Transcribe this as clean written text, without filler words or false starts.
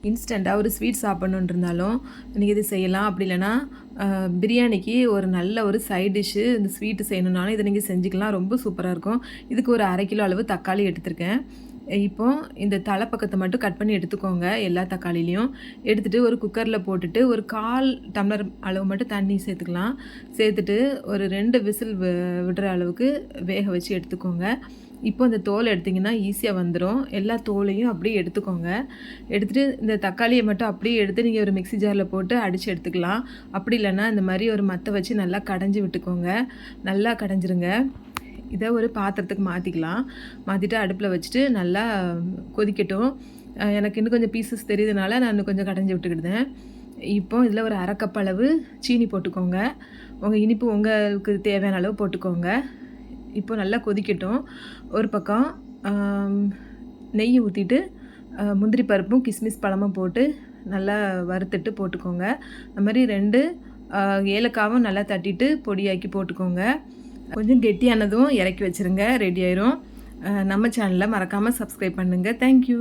இன்ஸ்டண்ட்டாக ஒரு ஸ்வீட் சாப்பிட்ணுன்னு இருந்தாலும் நீங்கள் இது செய்யலாம். அப்படி இல்லைன்னா பிரியாணிக்கு ஒரு நல்ல ஒரு சைட் டிஷ்ஷு இந்த ஸ்வீட்டு செய்யணுன்னாலும் இதை நீங்கள் செஞ்சுக்கலாம். ரொம்ப சூப்பராக இருக்கும். இதுக்கு ஒரு 1/2 கிலோ அளவு தக்காளி எடுத்திருக்கேன். இப்போ இந்த தலைப்பக்கத்தை மட்டும் கட் பண்ணி எடுத்துக்கோங்க. எல்லா தக்காளிலையும் எடுத்துகிட்டு ஒரு குக்கரில் போட்டுட்டு ஒரு 1/4 டம்ளர் அளவு மட்டும் தண்ணி சேர்த்துக்கலாம். சேர்த்துட்டு ஒரு 2 விசில் விடுற அளவுக்கு வேக வச்சு எடுத்துக்கோங்க. இப்போ இந்த தோல் எடுத்திங்கன்னா ஈஸியாக வந்துடும். எல்லா தோலையும் அப்படியே எடுத்துக்கோங்க. எடுத்துகிட்டு இந்த தக்காளியை மட்டும் அப்படியே எடுத்து நீங்கள் ஒரு மிக்ஸி ஜாரில் போட்டு அடித்து எடுத்துக்கலாம். அப்படி இல்லைன்னா இந்த மாதிரி ஒரு மத்தை வச்சு நல்லா கடைஞ்சி விட்டுக்கோங்க. நல்லா கடைஞ்சிருங்க. இதை ஒரு பாத்திரத்துக்கு மாற்றிக்கலாம். மாற்றிட்டு அடுப்பில் வச்சுட்டு நல்லா கொதிக்கட்டும். எனக்கு இன்னும் கொஞ்சம் பீசஸ் தெரியுதுனால நான் இன்னும் கொஞ்சம் கடைஞ்சி விட்டுக்கிட்டேன். இப்போ இதில் ஒரு 1/2 கப் அளவு சீனி போட்டுக்கோங்க. உங்கள் இனிப்பு உங்களுக்கு தேவையான அளவு போட்டுக்கோங்க. இப்போ நல்லா கொதிக்கட்டும். ஒரு பக்கம் நெய் ஊற்றிட்டு முந்திரி பருப்பும் கிஸ்மிஸ் பழமும் போட்டு நல்லா வறுத்துட்டு போட்டுக்கோங்க. அது மாதிரி 2 ஏலக்காவும் நல்லா தட்டிட்டு பொடியாக்கி போட்டுக்கோங்க. கொஞ்சம் கெட்டியானதும் இறக்கி வச்சுருங்க. ரெடி ஆயிரும். நம்ம சேனலை மறக்காமல் சப்ஸ்கிரைப் பண்ணுங்கள். தேங்க்யூ.